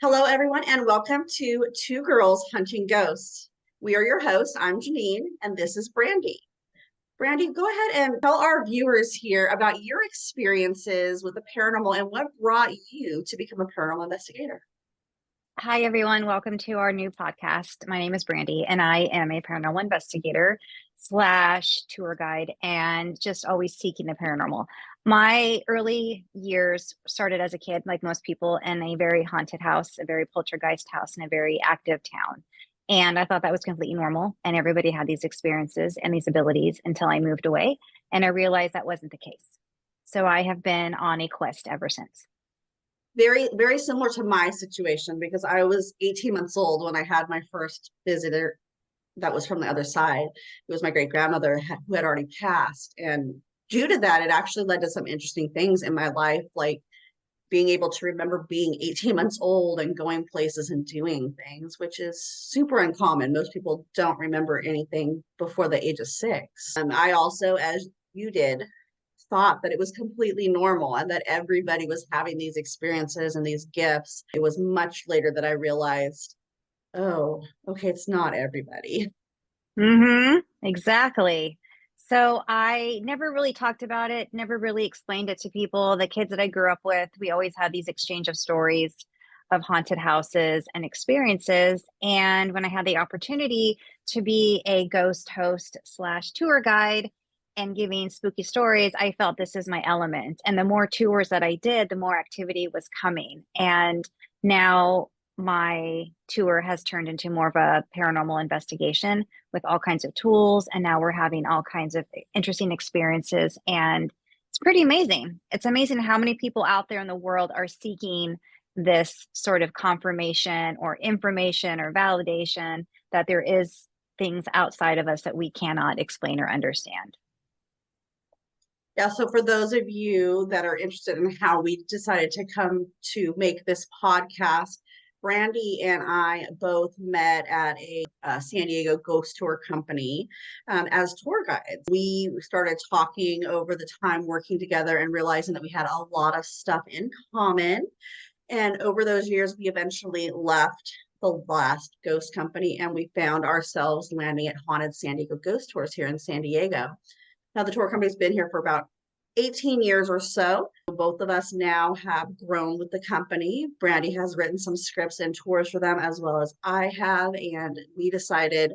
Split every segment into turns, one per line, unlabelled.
Hello, everyone, and welcome to Two Girls Hunting Ghosts. We are your hosts. I'm Janine, and this is Brandy. Brandy, go ahead and tell our viewers here about your experiences with the paranormal and what brought you to become a paranormal investigator.
Hi, everyone. Welcome to our new podcast. My name is Brandy, and I am a paranormal investigator slash tour guide and just always seeking the paranormal. My early years started as a kid, like most people, in a very haunted house, a very poltergeist house in a very active town. And I thought that was completely normal. And everybody had these experiences and these abilities until I moved away. And I realized that wasn't the case. So I have been on a quest ever since.
Very, very similar to my situation because I was 18 months old when I had my first visitor that was from the other side. It was my great grandmother who had already passed. And due to that, it actually led to some interesting things in my life, like being able to remember being 18 months old and going places and doing things, which is super uncommon. Most people don't remember anything before the age of 6. And I also, as you did, thought that it was completely normal and that everybody was having these experiences and these gifts. It was much later that I realized, oh, okay, it's not everybody.
Exactly. So I never really talked about it, never really explained it to people. The kids that I grew up with, we always had these exchange of stories of haunted houses and experiences. And when I had the opportunity to be a ghost host slash tour guide and giving spooky stories, I felt this is my element. And the more tours that I did, the more activity was coming. And now my tour has turned into more of a paranormal investigation with all kinds of tools. And now we're having all kinds of interesting experiences. And it's pretty amazing. It's amazing how many people out there in the world are seeking this sort of confirmation or information or validation that there is things outside of us that we cannot explain or understand.
Yeah, so for those of you that are interested in how we decided to come to make this podcast, Brandy and I both met at a San Diego ghost tour company as tour guides. We started talking over the time working together and realizing that we had a lot of stuff in common. And over those years, we eventually left the last ghost company and we found ourselves landing at Haunted San Diego Ghost Tours here in San Diego. Now, the tour company's been here for about 18 years or so. Both of us now have grown with the company. Brandy has written some scripts and tours for them, as well as I have. And we decided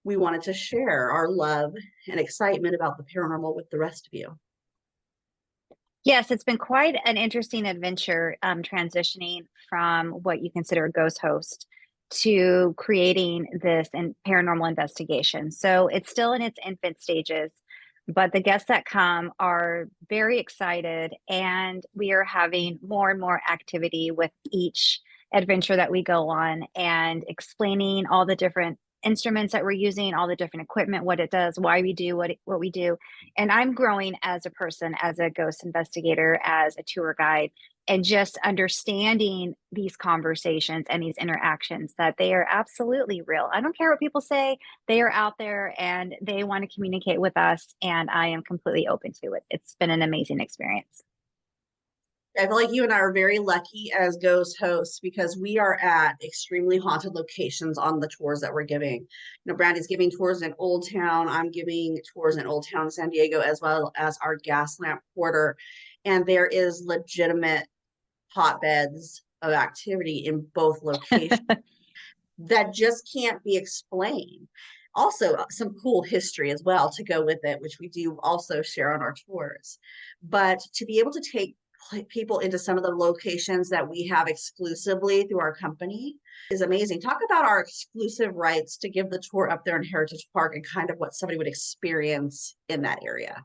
we wanted to share our love and excitement about the paranormal with the rest of you.
Yes, it's been quite an interesting adventure transitioning from what you consider a ghost host to creating this paranormal investigation. So it's still in its infant stages, but the guests that come are very excited, and we are having more and more activity with each adventure that we go on and explaining all the different instruments that we're using, all the different equipment, what it does, why we do what we do. And I'm growing as a person, as a ghost investigator, as a tour guide, and just understanding these conversations and these interactions that they are absolutely real. I don't care what people say, they are out there and they want to communicate with us. And I am completely open to it. It's been an amazing experience.
I feel like you and I are very lucky as ghost hosts because we are at extremely haunted locations on the tours that we're giving. Brandy's giving tours in Old Town. I'm giving tours in Old Town San Diego, as well as our gas lamp quarter. And there is legitimate hotbeds of activity in both locations that just can't be explained. Also, some cool history as well to go with it, which we do also share on our tours. But to be able to take people into some of the locations that we have exclusively through our company is amazing. Talk about our exclusive rights to give the tour up there in Heritage Park and kind of what somebody would experience in that area.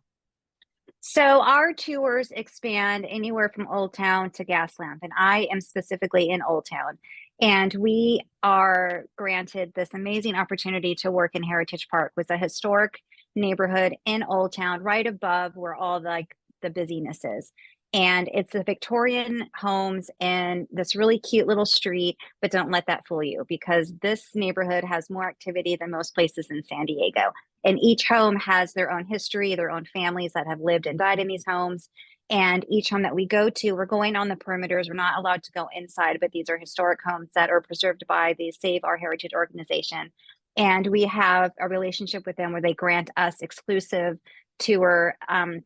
So our tours expand anywhere from Old Town to Gaslamp, and I am specifically in Old Town. And we are granted this amazing opportunity to work in Heritage Park, was a historic neighborhood in Old Town, right above where all the busyness is. And it's the Victorian homes in this really cute little street, but don't let that fool you because this neighborhood has more activity than most places in San Diego. And each home has their own history, their own families that have lived and died in these homes. And each home that we go to, we're going on the perimeters. We're not allowed to go inside, but these are historic homes that are preserved by the Save Our Heritage organization. And we have a relationship with them where they grant us exclusive tour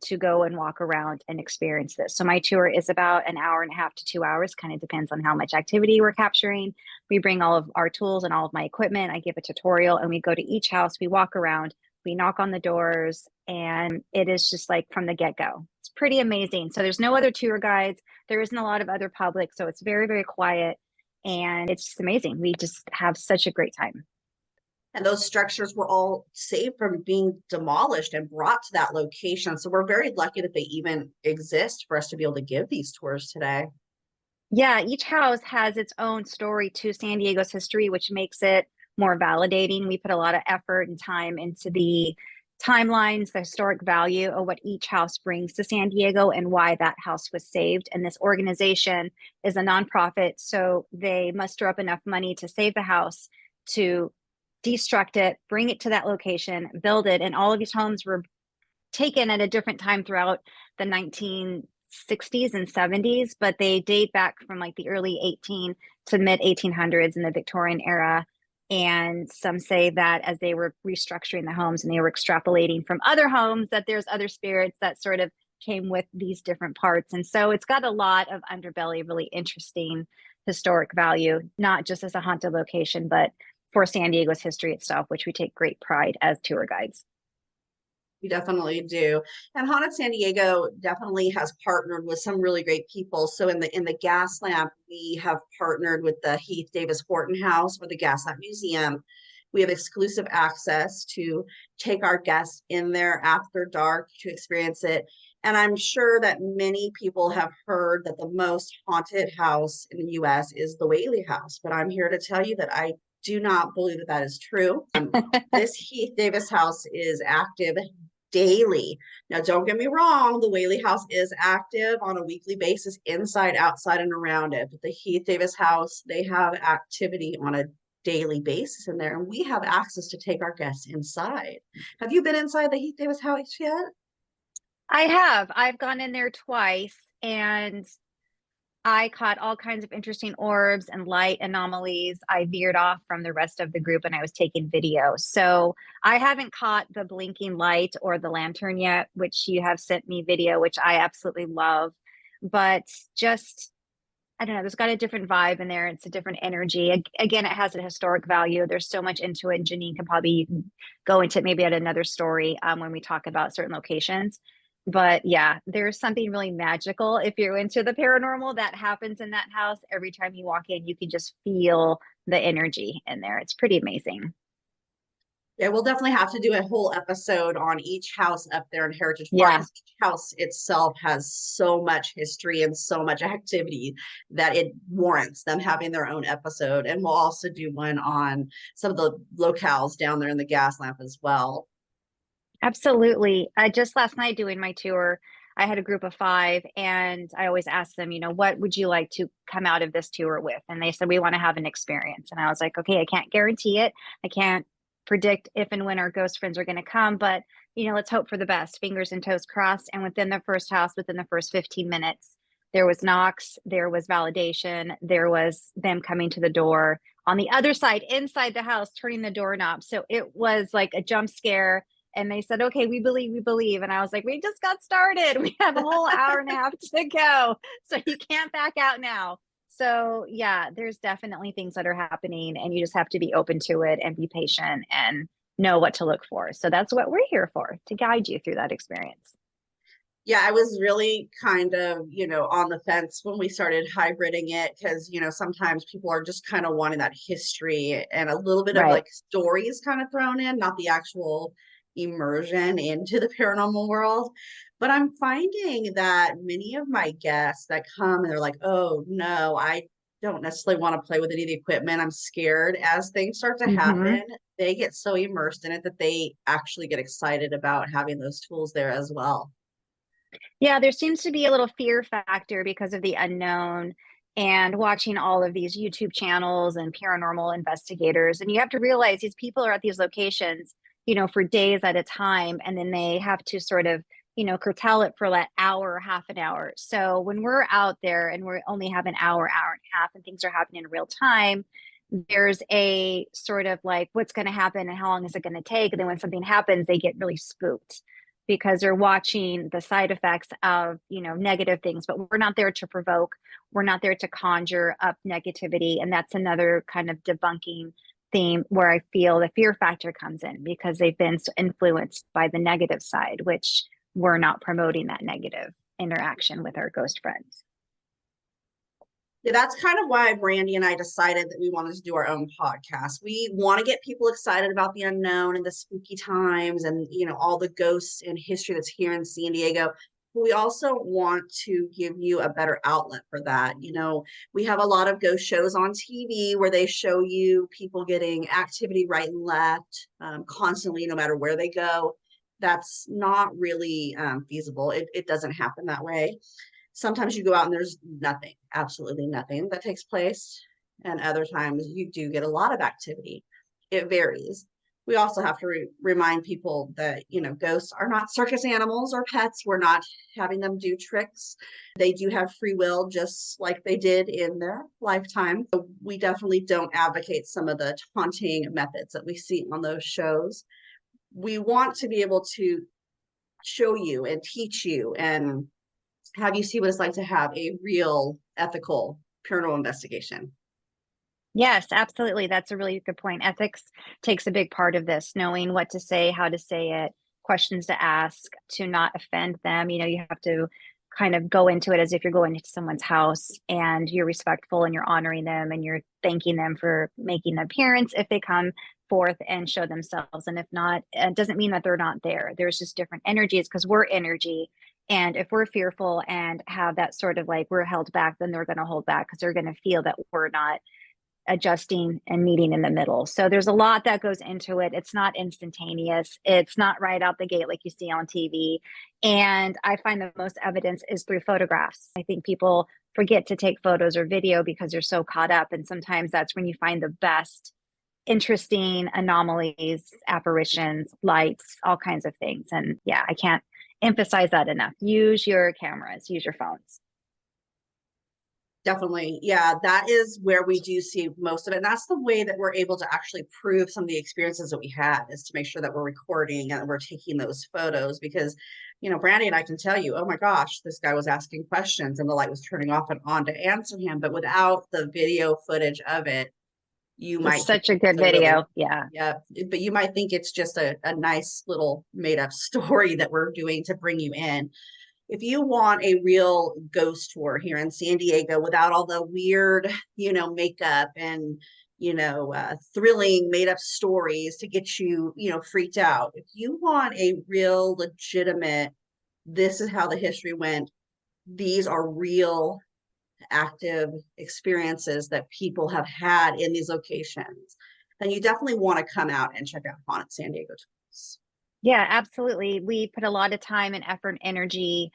to go and walk around and experience this. So my tour is about an hour and a half to 2 hours, kind of depends on how much activity we're capturing. We bring all of our tools and all of my equipment. I give a tutorial and we go to each house, we walk around, we knock on the doors, and it is just like from the get-go. It's pretty amazing. So there's no other tour guides. There isn't a lot of other public. So it's very, very quiet. And it's just amazing. We just have such a great time.
And those structures were all saved from being demolished and brought to that location. So we're very lucky that they even exist for us to be able to give these tours today.
Yeah, each house has its own story to San Diego's history, which makes it more validating. We put a lot of effort and time into the timelines, the historic value of what each house brings to San Diego and why that house was saved. And this organization is a nonprofit, so they muster up enough money to save the house, to destruct it, bring it to that location, build it. And all of these homes were taken at a different time throughout the 1960s and 70s, but they date back from like the early 18 to mid 1800s in the Victorian era. And some say that as they were restructuring the homes and they were extrapolating from other homes, that there's other spirits that sort of came with these different parts. And so it's got a lot of underbelly, really interesting historic value, not just as a haunted location, but for San Diego's history itself, which we take great pride as tour guides.
We definitely do. And Haunted San Diego definitely has partnered with some really great people. So in the gas lamp, we have partnered with the Heath Davis Horton House or the Gas Lamp Museum. We have exclusive access to take our guests in there after dark to experience it. And I'm sure that many people have heard that the most haunted house in the US is the Whaley House, but I'm here to tell you that I do not believe that that is true. This Heath Davis house is active daily. Now, don't get me wrong, the Whaley House is active on a weekly basis, inside, outside, and around it. But the Heath Davis House, they have activity on a daily basis in there, and we have access to take our guests inside. Have you been inside the Heath Davis House yet?
I have. I've gone in there twice and I caught all kinds of interesting orbs and light anomalies. I veered off from the rest of the group and I was taking video. So I haven't caught the blinking light or the lantern yet, which you have sent me video, which I absolutely love. But just, I don't know, there's got a different vibe in there. It's a different energy. Again, it has a historic value. There's so much into it. And Janine can probably go into it maybe at another story when we talk about certain locations. But yeah, there's something really magical if you're into the paranormal that happens in that house. Every time you walk in, you can just feel the energy in there. It's pretty amazing.
Yeah, we'll definitely have to do a whole episode on each house up there in Heritage Park.
Yeah,
Each house itself has so much history and so much activity that it warrants them having their own episode. And we'll also do one on some of the locales down there in the gas lamp as well.
absolutely. Just last night doing my tour, I had a group of five and I always ask them, what would you like to come out of this tour with? And they said, we want to have an experience. And I was like, okay, I can't guarantee it. I can't predict if and when our ghost friends are going to come, but let's hope for the best. Fingers and toes crossed. And within the first house, within the first 15 minutes, there was knocks, there was validation, there was them coming to the door on the other side, inside the house, turning the doorknob. So it was like a jump scare. And they said, okay, we believe, we believe. And I was like, we just got started. We have a whole hour and a half to go. So you can't back out now. So yeah, there's definitely things that are happening and you just have to be open to it and be patient and know what to look for. So that's what we're here for, to guide you through that experience.
Yeah, I was really kind of, on the fence when we started hybriding it because, sometimes people are just kind of wanting that history and a little bit of
Right.
like stories kind of thrown in, not the actual immersion into the paranormal world. But I'm finding that many of my guests that come and they're like, oh no, I don't necessarily want to play with any of the equipment. I'm scared. As things start to
Hmm.
happen, they get so immersed in it that they actually get excited about having those tools there as well.
Yeah, there seems to be a little fear factor because of the unknown and watching all of these YouTube channels and paranormal investigators. And you have to realize these people are at these locations, for days at a time. And then they have to sort of curtail it for that hour or half an hour. So when we're out there and we only have an hour, hour and a half, and things are happening in real time, there's a sort of like, what's going to happen and how long is it going to take? And then when something happens, they get really spooked because they're watching the side effects of, negative things, but we're not there to provoke. We're not there to conjure up negativity. And that's another kind of debunking theme where I feel the fear factor comes in because they've been influenced by the negative side, which we're not promoting that negative interaction with our ghost friends.
Yeah, that's kind of why Brandy and I decided that we wanted to do our own podcast. We want to get people excited about the unknown and the spooky times and, all the ghosts and history that's here in San Diego. But we also want to give you a better outlet for that. We have a lot of ghost shows on TV where they show you people getting activity right and left constantly, no matter where they go. That's not really feasible. It doesn't happen that way. Sometimes you go out and there's nothing, absolutely nothing that takes place. And other times you do get a lot of activity. It varies. We also have to remind people that, ghosts are not circus animals or pets. We're not having them do tricks. They do have free will, just like they did in their lifetime. So we definitely don't advocate some of the taunting methods that we see on those shows. We want to be able to show you and teach you and have you see what it's like to have a real ethical paranormal investigation.
Yes, absolutely. That's a really good point. Ethics takes a big part of this, knowing what to say, how to say it, questions to ask to not offend them. You have to kind of go into it as if you're going into someone's house and you're respectful and you're honoring them and you're thanking them for making an appearance if they come forth and show themselves. And if not, it doesn't mean that they're not there. There's just different energies because we're energy. And if we're fearful and have that sort of like we're held back, then they're going to hold back because they're going to feel that we're not adjusting and meeting in the middle. So there's a lot that goes into it. It's not instantaneous. It's not right out the gate like you see on TV. And I find the most evidence is through photographs. I think people forget to take photos or video because they're so caught up. And sometimes that's when you find the best interesting anomalies, apparitions, lights, all kinds of things. And yeah, I can't emphasize that enough. Use your cameras, use your phones.
Definitely. Yeah, that is where we do see most of it. And that's the way that we're able to actually prove some of the experiences that we had is to make sure that we're recording and we're taking those photos because, Brandy and I can tell you, oh my gosh, this guy was asking questions and the light was turning off and on to answer him. But without the video footage of it, you
It's
might
such a good video. Yeah.
Yeah. But you might think it's just a nice little made up story that we're doing to bring you in. If you want a real ghost tour here in San Diego without all the weird, makeup and, thrilling made up stories to get you, freaked out. If you want a real legitimate, this is how the history went. These are real active experiences that people have had in these locations, then you definitely want to come out and check out Haunted San Diego Tours.
Yeah, absolutely. We put a lot of time and effort and energy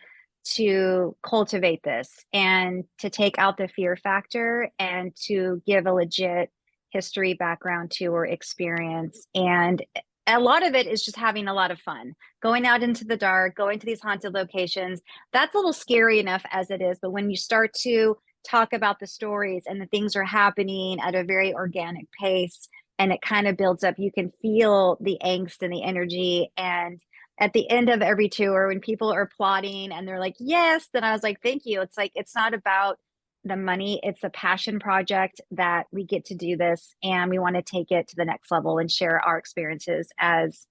to cultivate this and to take out the fear factor and to give a legit history background to or experience. And a lot of it is just having a lot of fun, going out into the dark, going to these haunted locations. That's a little scary enough as it is. But when you start to talk about the stories and the things are happening at a very organic pace, and it kind of builds up. You can feel the angst and the energy. And at the end of every tour, when people are applauding and they're like, yes, then I was like, thank you. It's like, it's not about the money. It's a passion project that we get to do this. And we want to take it to the next level and share our experiences as,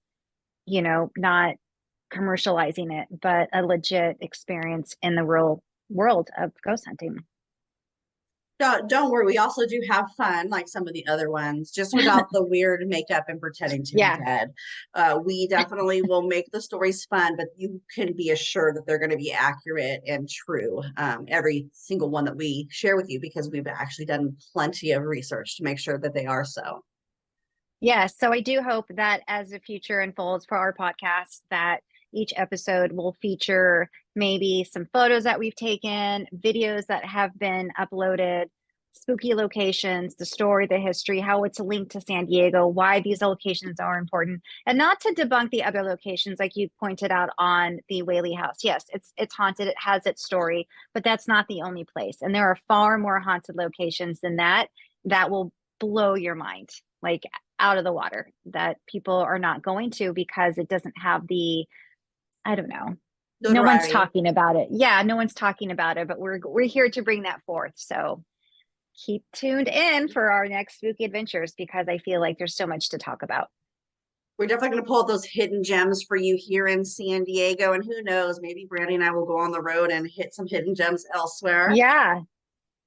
not commercializing it, but a legit experience in the real world of ghost hunting.
Don't worry. We also do have fun, like some of the other ones, just without the weird makeup and pretending to
Yeah.
be dead. We definitely will make the stories fun, but you can be assured that they're going to be accurate and true. Every single one that we share with you, because we've actually done plenty of research to make sure that they are so.
Yes. So I do hope that as the future unfolds for our podcast, that each episode will feature maybe some photos that we've taken, videos that have been uploaded, spooky locations, the story, the history, how it's linked to San Diego, why these locations are important, and not to debunk the other locations like you pointed out on the Whaley House. Yes, it's haunted, it has its story, but that's not the only place. And there are far more haunted locations than that that will blow your mind, like out of the water, that people are not going to because it doesn't have the, I don't know. No one's
Notoriety.
talking about it. Yeah, no one's talking about it, but we're here to bring that forth. So keep tuned in for our next spooky adventures because I feel like there's so much to talk about.
We're definitely going to pull those hidden gems for you here in San Diego. And who knows, maybe Brandy and I will go on the road and hit some hidden gems elsewhere.
Yeah.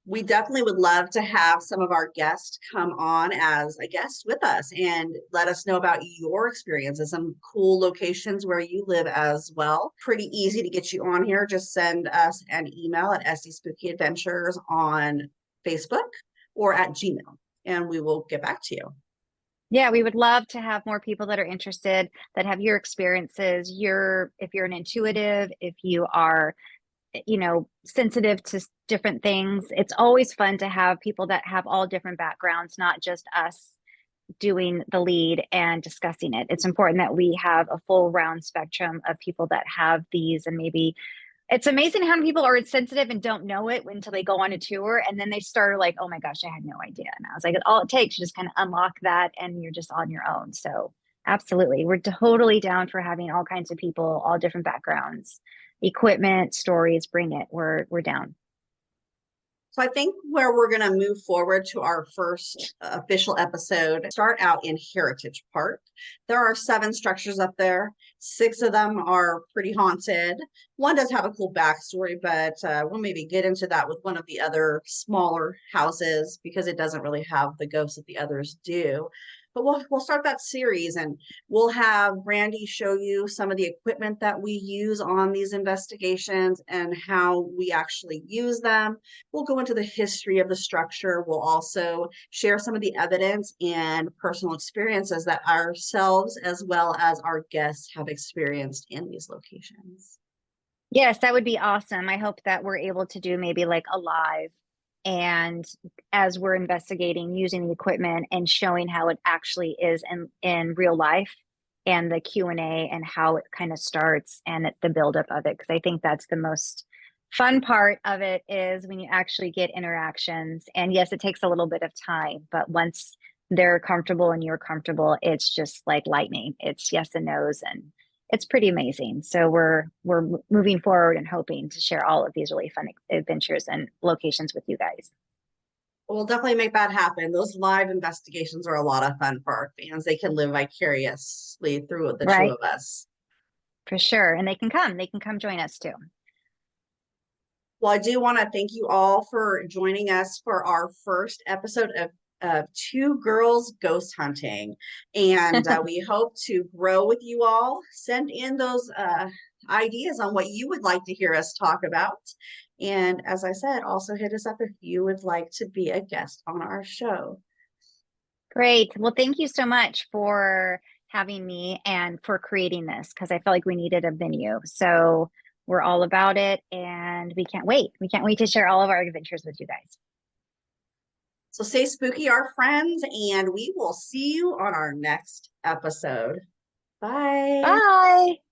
We definitely would love to have some of our guests come on as a guest with us and let us know about your experiences, some cool locations where you live as well. Pretty easy to get you on here. Just send us an email at SDSpookyAdventures on Facebook or at Gmail, and we will get back to you.
Yeah, we would love to have more people that are interested, that have your experiences. If you're an intuitive, if you are, sensitive to different things, it's always fun to have people that have all different backgrounds, not just us doing the lead and discussing it. It's important that we have a full round spectrum of people that have these, and maybe it's amazing how many people are sensitive and don't know it until they go on a tour and then they start like, oh my gosh, I had no idea. And I was like, all it takes to just kind of unlock that and you're just on your own. So absolutely. We're totally down for having all kinds of people, all different backgrounds, equipment, stories, bring it. We're down.
So I think where we're going to move forward to our first official episode, start out in Heritage Park. There are 7 structures up there. 6 of them are pretty haunted. One does have a cool backstory, but we'll maybe get into that with one of the other smaller houses because it doesn't really have the ghosts that the others do. But we'll start that series and we'll have Brandy show you some of the equipment that we use on these investigations and how we actually use them. We'll go into the history of the structure. We'll also share some of the evidence and personal experiences that ourselves as well as our guests have experienced in these locations.
Yes, that would be awesome. I hope that we're able to do maybe like a live, and as we're investigating using the equipment and showing how it actually is in real life, and the Q&A and how it kind of starts and the buildup of it, because I think that's the most fun part of it, is when you actually get interactions. And yes, it takes a little bit of time, but once they're comfortable and you're comfortable, it's just like lightning. It's yes and no's, and it's pretty amazing. So we're moving forward and hoping to share all of these really fun adventures and locations with you guys.
We'll definitely make that happen. Those live investigations are a lot of fun for our fans. They can live vicariously through the 2
Right?
of us.
For sure. And they can come join us too.
Well, I do want to thank you all for joining us for our first episode of 2 Girls Ghost Hunting. And we hope to grow with you all. Send in those ideas on what you would like to hear us talk about. And as I said, also hit us up if you would like to be a guest on our show.
Great. Well, thank you so much for having me and for creating this, because I felt like we needed a venue. So we're all about it and we can't wait. We can't wait to share all of our adventures with you guys.
So stay spooky, our friends, and we will see you on our next episode. Bye.
Bye.